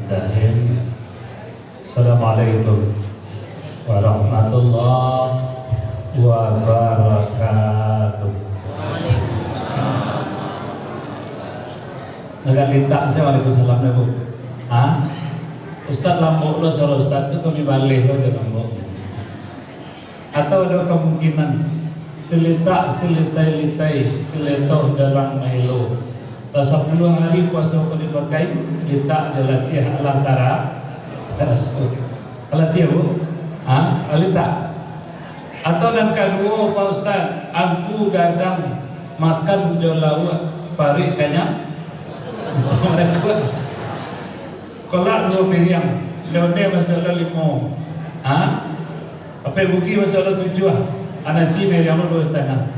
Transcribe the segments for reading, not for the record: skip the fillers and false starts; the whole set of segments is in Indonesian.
Bismillahirrahmanirrahim. Assalamualaikum warahmatullahi wabarakatuh. Agak lintak saya waalaikumsalam ya Bu. Ustaz lambuk lo soal Ustaz itu kami balik aja lambuk. Atau ada kemungkinan selitai seletoh dalam milo. 10 hari puasa kau dipakai letak jelatih alantara tersebut. Alatih Bu? Letak. Atau yang kedua Pak Ustaz, aku gadang makan jolawat parik kanya. Kolak 2 piring, leonte masalah 5. Apa buki masalah 7. Nasi meriam 2,5.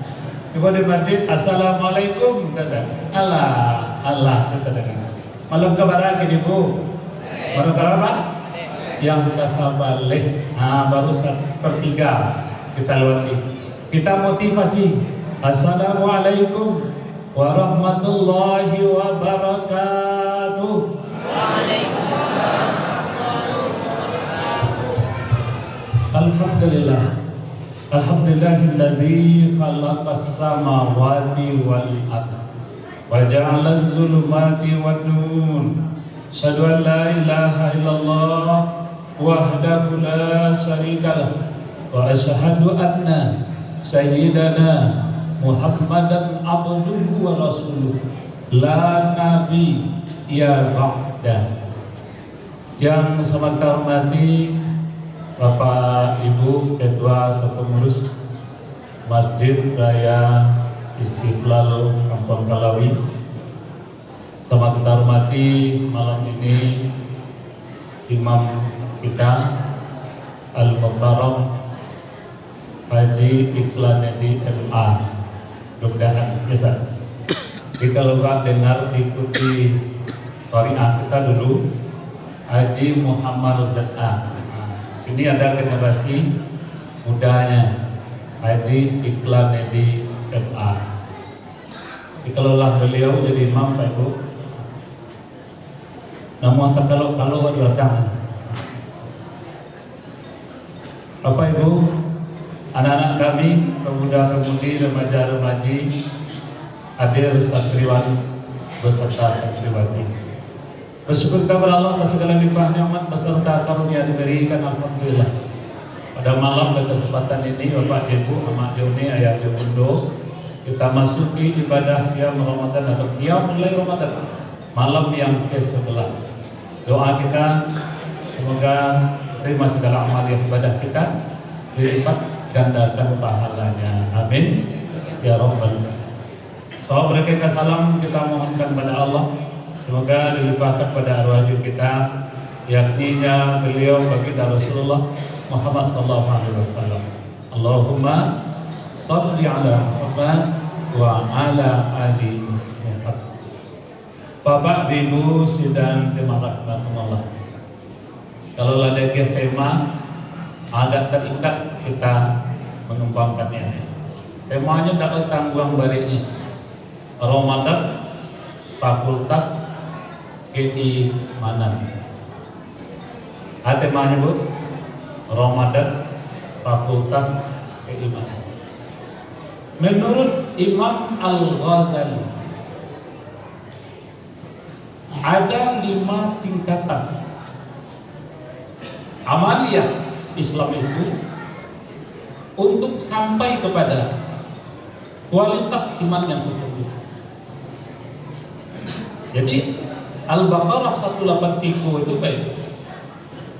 Juga di masjid, Assalamualaikum kata. Allah kata dengan. Malam kebaran gini Bu. Baru berapa? Yang kita sabalik. Baru 1/3 kita lewati. Kita motivasi. Assalamualaikum warahmatullahi wabarakatuh. Waalaikumsalam. Alhamdulillah. Alhamdulillahilladzi khalaqas samawati wal ardh wa ja'ala az-zulumati wan nur. Asyhadu an la ilaha illallah wahdahu la syarikalah wa asyhadu anna sayyidana Muhammadan abduhu wa rasuluh la nabi ya ba'da. Yang sangat hormati Bapak Ibu Ketua atau Pengurus Masjid Raya Istiqlal Kampung Kalawi, sama kita hormati malam ini Imam kita Al-Mukarram Haji Iklanedi MA. Mudah-mudahan bisa. Jika lupa dengar ikuti syariah kita dulu Haji Muhammad ZA. Ini ada generasi mudanya Haji Iklanedi MA. Dikelola beliau jadi imam Pak Ibu. Namun kalau di belakang. Bapak Ibu, anak-anak kami, pemuda-pemudi, remaja-remaji, hadir santriwan beserta santriwati. Bersyukur kepada Allah atas segala limpah nikmat beserta karunia diberikan, alhamdulillah. Pada malam dan kesempatan ini Bapak Ibu, Amak Joni, Ayah Jomundo, kita masuki ibadah siam Ramadan atau qiyam mulai Ramadan, malam yang ke-11. Doa kita semoga terima segala amal yang ibadah kita, dilipat gandakan pahalanya. Amin ya rabbal alamin. Salam berkah salam kita mohonkan pada Allah, semoga dilimpahkan pada arwah kita, yakninya beliau baginda Rasulullah Muhammad sallallahu alaihi wasallam. Allahumma shalli ala Muhammad wa ala ali Muhammad. Bapak Ibu sidang jemaah rahmatullah. Kalau ada tema agak terikat kita mengembangkannya. Temanya tak tanggung baliknya. Ramadan Fakultas KI Manan. Temanya Bu, Ramadan Fakultas KI Manan. Menurut Imam Al-Ghazali ada 5 tingkatan amaliyah Islam itu untuk sampai kepada kualitas iman yang sesungguhnya. Jadi Al-Baqarah 183 itu baik.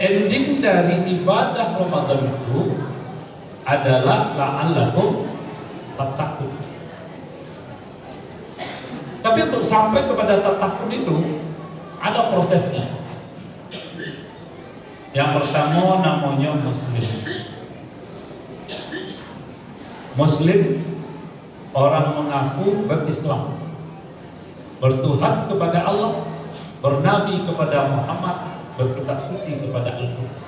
Ending dari ibadah Ramadan itu adalah la'allakum tattaqun. Tapi untuk sampai kepada tattaqun itu ada prosesnya. Yang pertama namanya Muslim. Muslim orang mengaku berislam, bertuhan kepada Allah, bernabi kepada Muhammad, berkitab suci kepada Al-Quran.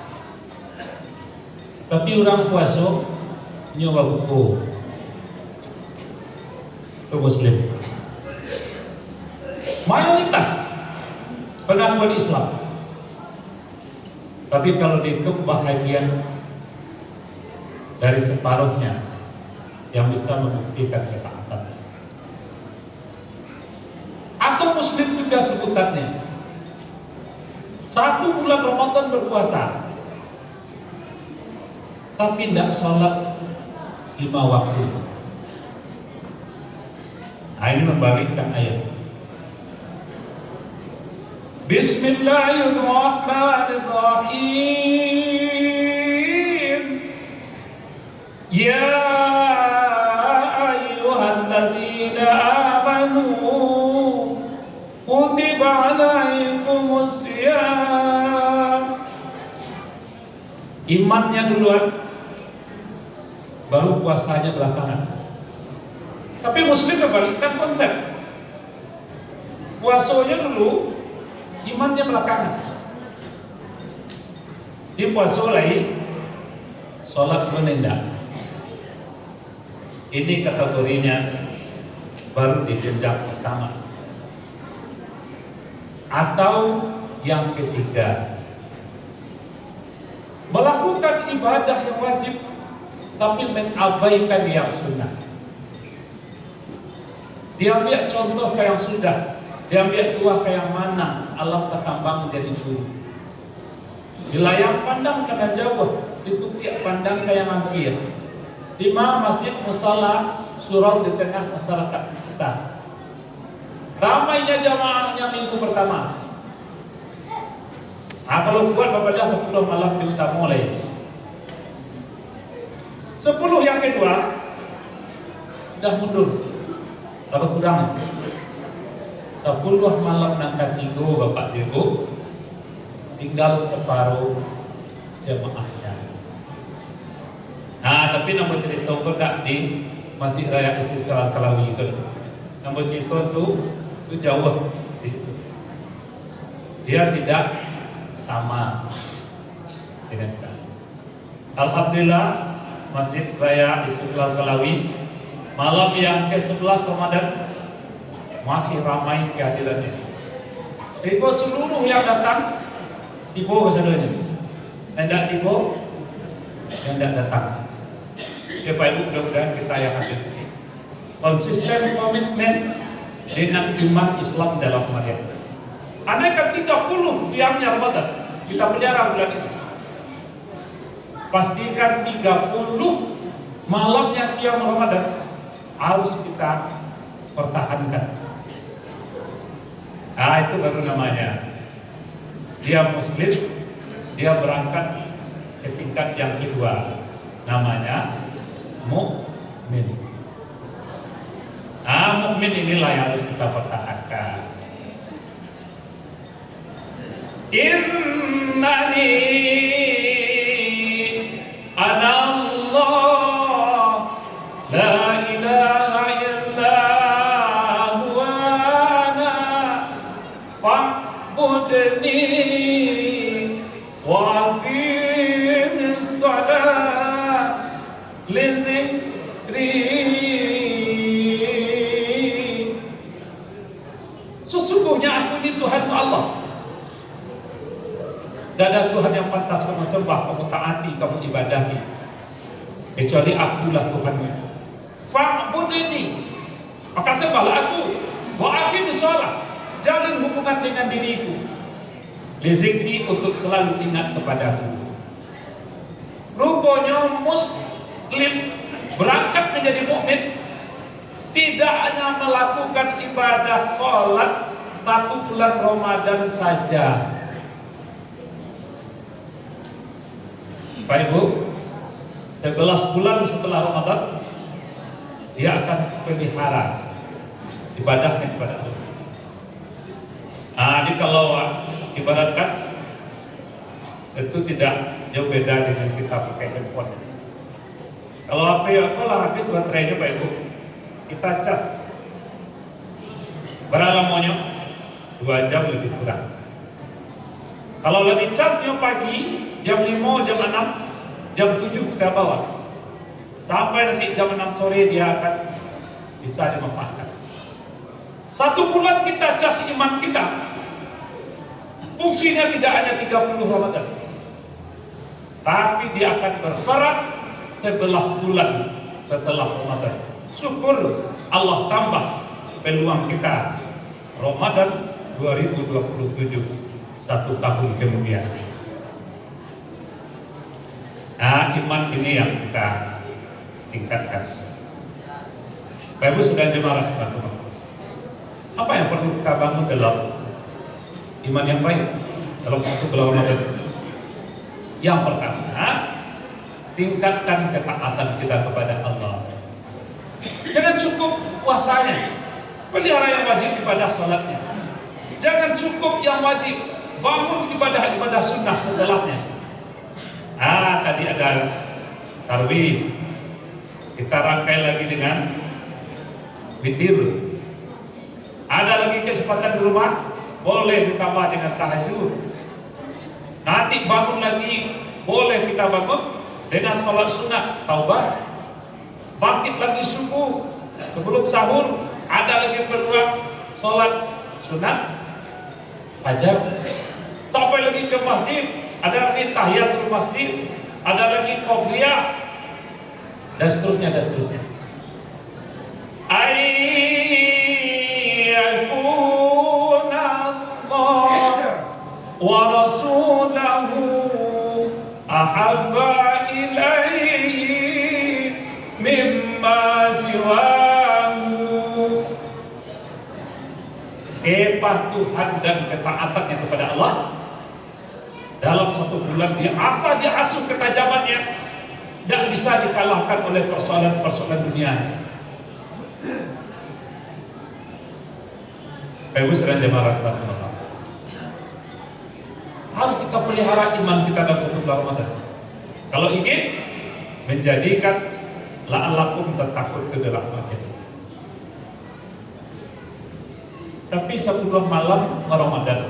Tapi orang puasa nyawa buku itu Muslim. Mayoritas pengakuan Islam Tapi kalau dihitung bahagian dari separuhnya yang bisa membuktikan ketaatan. Atau muslim juga sebutannya. 1 bulan Ramadan berpuasa, tapi tidak sholat 5 waktu. Nah, ini membalikkan ayat. Bismillahirrahmanirrahim. Ya ayyuhalladzina amanu kutiba alaikumus syiyam. Imannya duluan, baru puasanya belakangan. Tapi muslim membalikkan konsep. Puasanya dulu, imannya belakangan. Di puasa lagi, sholat menenda. Ini kategorinya baru di jenjang pertama. Atau yang ketiga, melakukan ibadah yang wajib tapi mengabaikan yang sunnah. Dia ambil contoh kayak yang sudah, dia ambil tua kayak yang mana alam terkambang menjadi guru. Di layar pandang kena jauh, ditutup pandang kayak mampir. Di mana masjid musala surau di tengah masyarakat kita. Ramainya jamaahnya minggu pertama. Nah, kalau kuat bapaknya 10 malam kita mulai. 10 yang kedua sudah mundur. Kalau kurang 10 malam nangka tigo bapak ibu, tinggal separuh jemaahnya. Nah, tapi nama cerita berdak di Masjid Raya Istiqlal Kalawi itu. Nama cerita itu jauh di situ. Dia tidak sama dengan kita. Alhamdulillah Masjid Raya Istiqlal Kalawi malam yang ke-11 Ramadan masih ramai kehadirannya. Tiba seluruh yang datang, tiba kesadanya. Yang tidak tiba, yang tidak datang. Ya Pak Ibu, mudah-mudahan kita yang hadir konsisten komitmen dengan iman Islam dalam Maryam. Andai kan 30 siangnya Ramadan, kita pelihara bulan ini. Pastikan 30 malamnya qiyam Ramadan harus kita pertahankan. Nah, itu baru namanya dia muslim, dia berangkat ke tingkat yang kedua, namanya mukmin. Nah, mukmin inilah yang harus kita pertahankan. Innani ana Allah la ilaha illa huwa ana fa'budni wa aqimis salat li dzikri. Sesungguhnya aku ini Tuhan Allah. Dan ada Tuhan yang pantas kamu sembah, kamu taati, kamu ibadahi, kecuali akulah Tuhannya. Fa'budni, maka sembahlah aku. Wa aqimis shalah, jalin hubungan dengan diriku. Li zikri, untuk selalu ingat kepadaku. Rupanya muslim berangkat menjadi mukmin tidak hanya melakukan ibadah sholat 1 bulan Ramadan saja. Pak Ibu, 11 bulan setelah Ramadan dia akan pelihara ibadahnya kepada Allah. Nah, ini kalau ibaratkan itu tidak jauh beda dengan kita pakai handphone. Kalau HP lah habis baterainya Pak Ibu, kita cas berapa lamanya? 2 jam lebih kurang. Kalau lagi casnya pagi jam 5, jam 6, jam 7 kita bawa sampai nanti jam 6 sore dia akan bisa dimanfaatkan. 1 bulan kita cas iman kita, fungsinya tidak hanya 30 Ramadan, tapi dia akan berperang 11 bulan setelah Ramadan. Syukur Allah tambah peluang kita Ramadan 2027, 1 tahun kemudian. Nah, iman ini yang kita tingkatkan. Bapak Ibu sedang jemaah, apa yang perlu kita bangun dalam iman yang baik dalam 1 bulan Ramadan? Yang pertama, tingkatkan ketaatan kita kepada Allah. Jangan cukup puasanya, pelihara yang wajib ibadah salatnya. Jangan cukup yang wajib, bangun ibadah-ibadah sunnah setelahnya. Tadi ada tarawih, kita rangkai lagi dengan witir. Ada lagi kesempatan di rumah, boleh ditambah dengan tahajud. Nanti bangun lagi, boleh kita bangun dengan sholat sunat taubat. Bangkit lagi subuh sebelum sahur, ada lagi peluang sholat sunat fajar. Sampai lagi ke masjid, ada lagi tahiyatul masjid, ada lagi qobliyah, dan seterusnya dan seterusnya. Ayyakuna Allah wa rasulahu ahabba ilaihi mimma siwahu. Kepatuhan dan ketaatannya kepada Allah dalam 1 bulan dia asuh ketajamannya, tidak bisa dikalahkan oleh persoalan-persoalan dunia. Ibu sedang jemaah rahmatullah, harus kita pelihara iman kita dalam 1 bulan Ramadan. Kalau ingin menjadikan la'allakum tattaqun itu dalam makin. Tapi 10 malam Ramadan,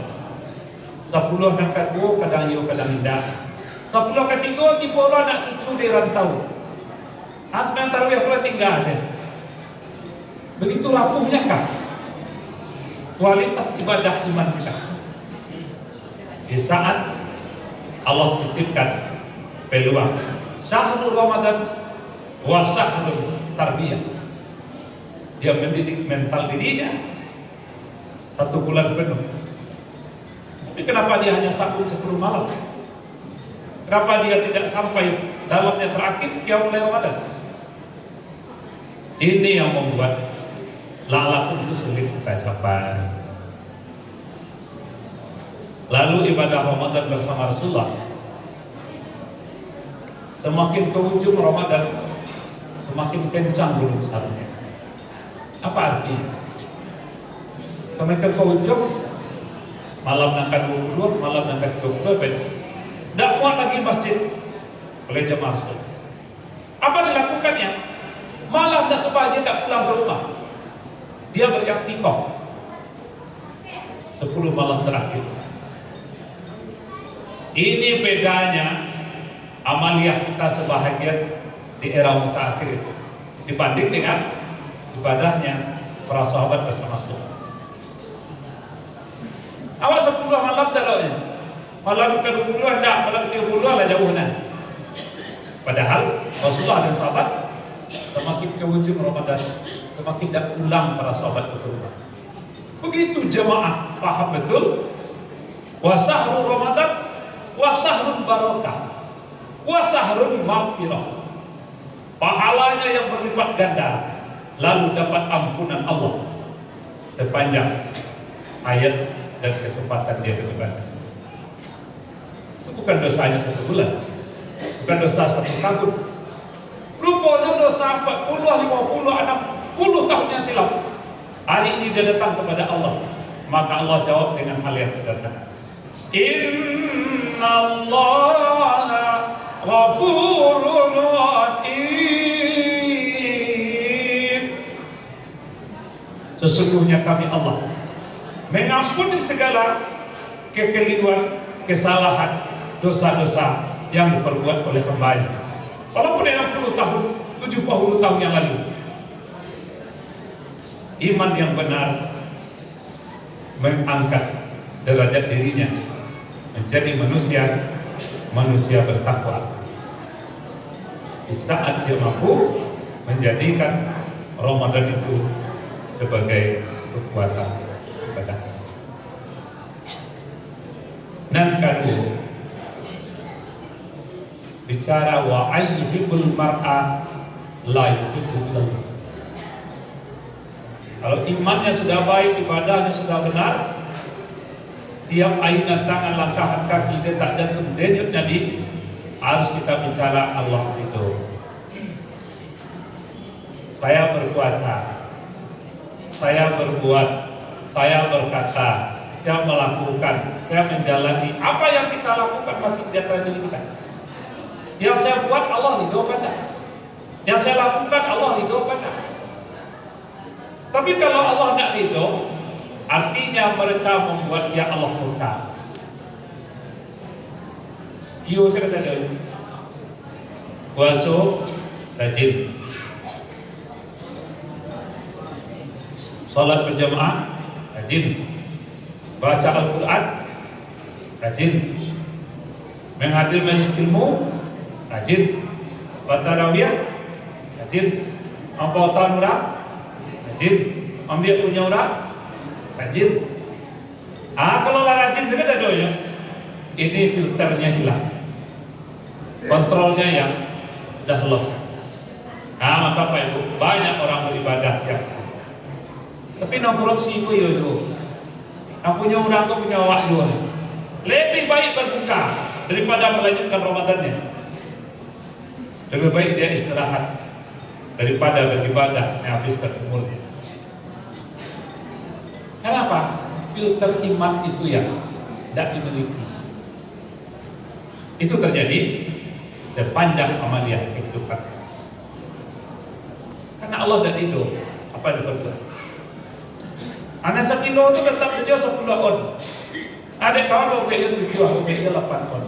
10 nak kedua kadang yo kadang indah, 10 ketiga tipe orang nak cucu di rantau. Asman tarawih pula tinggal saja. Begitu rapuhnya kah kualitas ibadah iman kita? Di saat Allah titipkan peluang syahrul Ramadan wa syahrul tarbiyah, dia mendidik mental dirinya 1 bulan penuh. Tapi kenapa dia hanya sambung 10 malam? Kenapa dia tidak sampai dalamnya terakhir yang mulai Ramadan? Ini yang membuat la'allakum itu sulit kita capai. Lalu ibadah Ramadan bersama Rasulullah, semakin ke ujung Ramadan semakin kencang gunung besarnya. Apa artinya? Semakin ke ujung, malam nangkat 20, malam nangkat 20, tidak kuat lagi masjid oleh jemaah Rasul. Apa dilakukannya? Malah dah sebagian tidak pulang ke rumah, dia beriktikaf 10 malam terakhir. Ini bedanya amaliyah kita sebahagian di era mutaakhir itu dibanding dengan ibadahnya para sahabat bersama Rasul. Awak 10 malam tak tahu ya. Malam ke-20 tak, malam ke-30 lah jauhnya. Padahal Rasulullah dan sahabat semakin ke ujung Ramadan semakin tak pulang para sahabat ke rumah. Begitu jemaah paham betul. Wa syahrul Ramadan wa syahrul barakah wa syahrul maghfirah. Pahalanya yang berlipat ganda, lalu dapat ampunan Allah sepanjang ayat dan kesempatan dia beribadah. Itu bukan dosanya 1 bulan, bukan dosa 1 tahun. Rupanya dosa 40, 50, 60 tahun yang silam. Hari ini dia datang kepada Allah, maka Allah jawab dengan hal yang sederhana. Innallaha ghafurur rahim. Sesungguhnya kami Allah mengampuni segala kekeliruan, kesalahan, dosa-dosa yang diperbuat oleh hamba-Nya. Walaupun 60 tahun, 70 tahun yang lalu. Iman yang benar mengangkat derajat dirinya menjadi manusia manusia bertakwa. Di saat dia mampu menjadikan Ramadan itu sebagai kekuatan ibadah. Nan kedua, bicara wa ayyuhul mar'a la yuhibbu. Kalau imannya sudah baik, ibadahnya sudah benar, tiap ayunan tangan, langkah kaki kita tak jatuh denyut jadi harus kita bicara Allah itu. Saya berpuasa, saya berbuat, saya berkata, saya melakukan, saya menjalani apa yang kita lakukan masih di antara diri kita. Yang saya buat Allah ridho pada, yang saya lakukan Allah ridho pada. Tapi kalau Allah tidak ridho, artinya mereka membuat dia Allah murka. Iyo saya kata dulu, puasa rajin, salat berjamaah rajin, baca Al-Quran rajin, menghadir majlis ilmu rajin, tarawih rajin, ampau tahun orang rajin, ambil punya orang rajin. Kalau rajin juga tak doanya, ini filternya hilang, kontrolnya yang dah lost. Maka Pak Ibu, banyak orang beribadah siap, tapi nak korupsi pun yo. Nak punya orang tu punya awak yo. Lebih baik berbuka daripada melanjutkan Ramadannya. Lebih baik dia istirahat daripada beribadah menghabiskan umurnya. Kenapa? Filter iman itu yang tidak dimiliki. Itu terjadi sepanjang amaliyah kehidupan. Karena Allah tidak itu apa yang diperbuat. Anak 1 kilo itu tetap saja 10 on. Adik kawan OPI 7, OPI 8 on.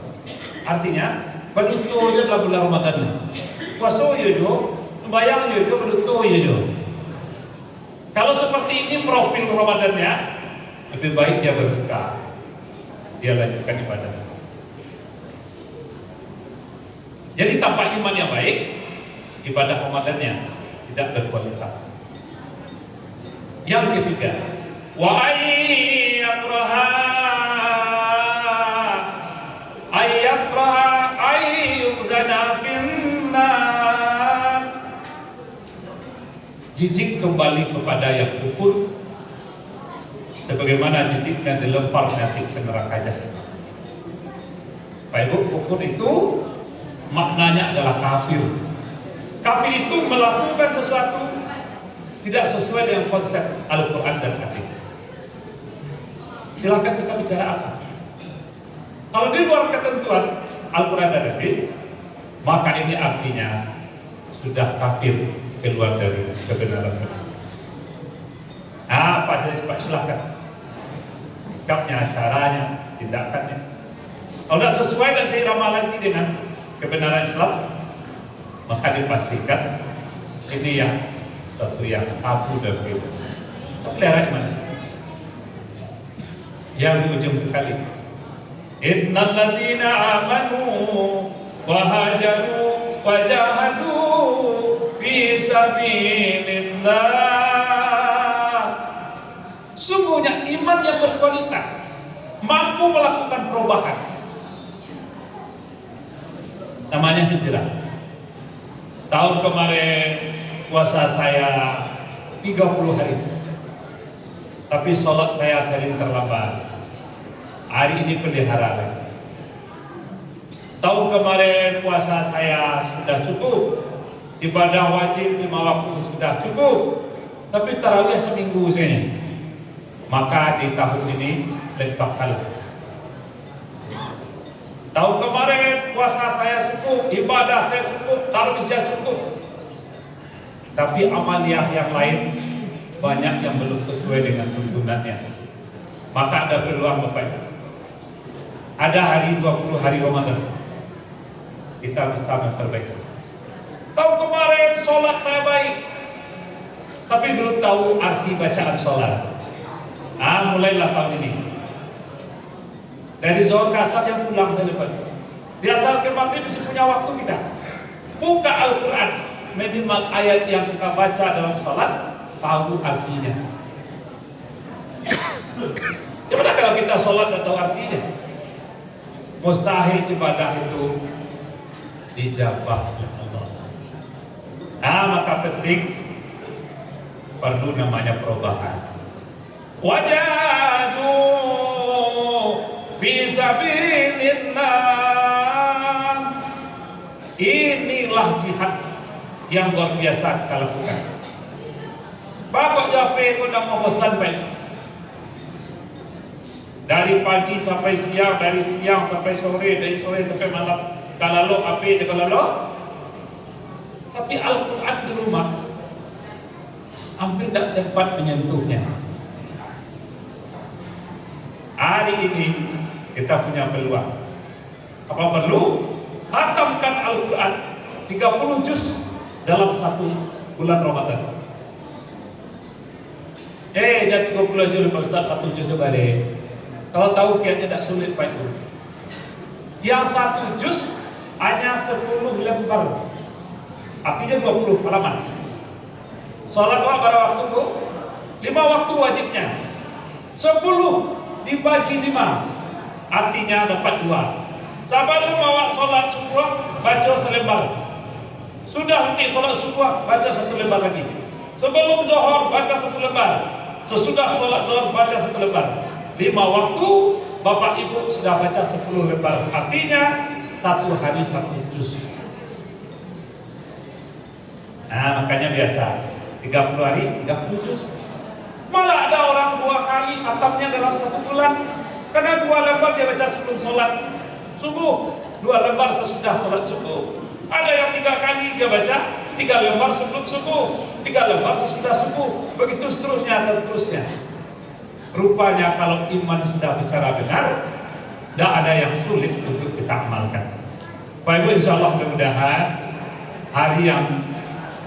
Artinya berutuh saja dalam bulan Ramadan. Puasa yo, bayang yo, berutuh yo. Kalau seperti ini profil Ramadannya, lebih baik dia berbuka, dia lanjutkan ibadah. Jadi tanpa iman yang baik, ibadah Ramadannya tidak berkualitas. Yang ketiga, wa ayyakraha ayyuzana finnar, jijik kembali kepada yang kufur, sebagaimana jijiknya dilempar nanti ke neraka jahanam. Pak Ibu, kufur itu maknanya adalah kafir. Kafir itu melakukan sesuatu tidak sesuai dengan konsep Al-Quran dan hadis. Silakan kita bicara apa. Kalau di luar ketentuan Al-Quran dan hadis, maka ini artinya sudah kafir, keluar dari kebenaran tersebut. Pak saya silakan. Sikapnya, caranya, tindakannya. Kalau tidak sesuai dan seirama lagi dengan kebenaran Islam, maka dipastikan ini yang satu yang abu dan beda. Pelihara iman. Yang di ujung sekali, innal ladzina amanu wa hajaru wa jahadu fi sabilillah. Sungguhnya iman yang berkualitas mampu melakukan perubahan. Namanya hijrah. Tahun kemarin puasa saya 30 hari, tapi sholat saya sering terlambat. Hari ini pelihara lagi. Tahun kemarin puasa saya sudah cukup, ibadah wajib 5 waktu sudah cukup, tapi tarawih seminggu saja. Maka di tahun ini lengkapkan. Tahun kemarin puasa saya cukup, ibadah saya cukup, tarawih saya cukup, tapi amaliyah yang lain banyak yang belum sesuai dengan tuntunannya. Maka ada peluang Bapak Ibu. Ada hari 20 hari Ramadan, kita bisa memperbaiki. Tahun kemarin sholat saya baik, tapi belum tahu arti bacaan sholat. Mulailah tahun ini. Dari zuhur ke asar yang pulang saya dapat. Di asal ke maghrib mesti punya waktu kita. Buka Al-Quran, minimal ayat yang kita baca dalam salat tahu artinya. Gimana kalau kita salat dan tahu artinya? Mustahil ibadah itu dijabah oleh Allah. Maka penting perlu namanya perubahan. Wajadu fi sabilillah. Inilah jihad yang luar biasa kita lakukan. Bapak Jafe pun mau pesan baik. Dari pagi sampai siang, dari siang sampai sore, dari sore sampai malam. Kalau apa aja kalau. Tapi Al-Quran di rumah hampir tak sempat menyentuhnya. Hari ini kita punya peluang. Apa perlu? Khatamkan Al-Quran 30 juz dalam 1 bulan Ramadan. Jangan 30 juz Pak Ustaz, 1 juz balik. Kalau tahu kiatnya tak sulit Pak Ibu. Yang 1 juz hanya 10 lembar. Artinya 20 halaman. Salat pada waktu itu 5 waktu wajibnya. 10 dibagi 5. Artinya dapat 2. Sahabat bawa salat subuh baca selembar. Sudah nanti salat subuh baca 1 lembar lagi. Sebelum zuhur baca 1 lembar. Sesudah salat zuhur baca 1 lembar. 5 waktu Bapak Ibu sudah baca 10 lembar. Artinya 1 hari 1 juz. Makanya biasa 30 hari 30 juz. Malah ada orang 2 kali khatamnya dalam 1 bulan. Karena 2 lembar dia baca sebelum salat subuh, 2 lembar sesudah salat subuh. Ada yang 3 kali dia baca 3 lembar sebelum subuh, 3 lembar sesudah subuh. Begitu seterusnya dan seterusnya. Rupanya kalau iman sudah bicara benar, tidak ada yang sulit untuk kita amalkan. Bapak Ibu, insya Allah mudah-mudahan hari yang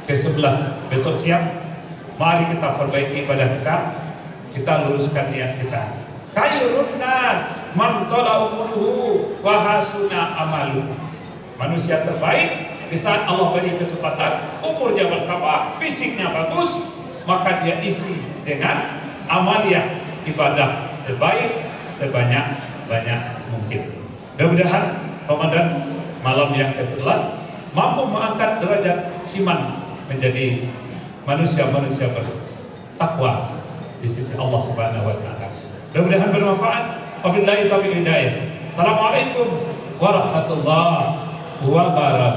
ke-11 besok siang, mari kita perbaiki ibadah kita luruskan niat kita. Khairun nas man tala umruhu wa hasuna amaluhu. Manusia terbaik di saat Allah beri kesempatan, umurnya bertambah, fisiknya bagus, maka dia isi dengan amaliyah ibadah sebanyak mungkin. Mudah-mudahan Ramadan malam yang ke-11 mampu mengangkat derajat iman menjadi manusia-manusia bertakwa di sisi Allah Subhanahu wa taala. Mudah-mudahan bermanfaat. Wabillahi taufiq hidayah. Assalamualaikum warahmatullahi wabarakatuh.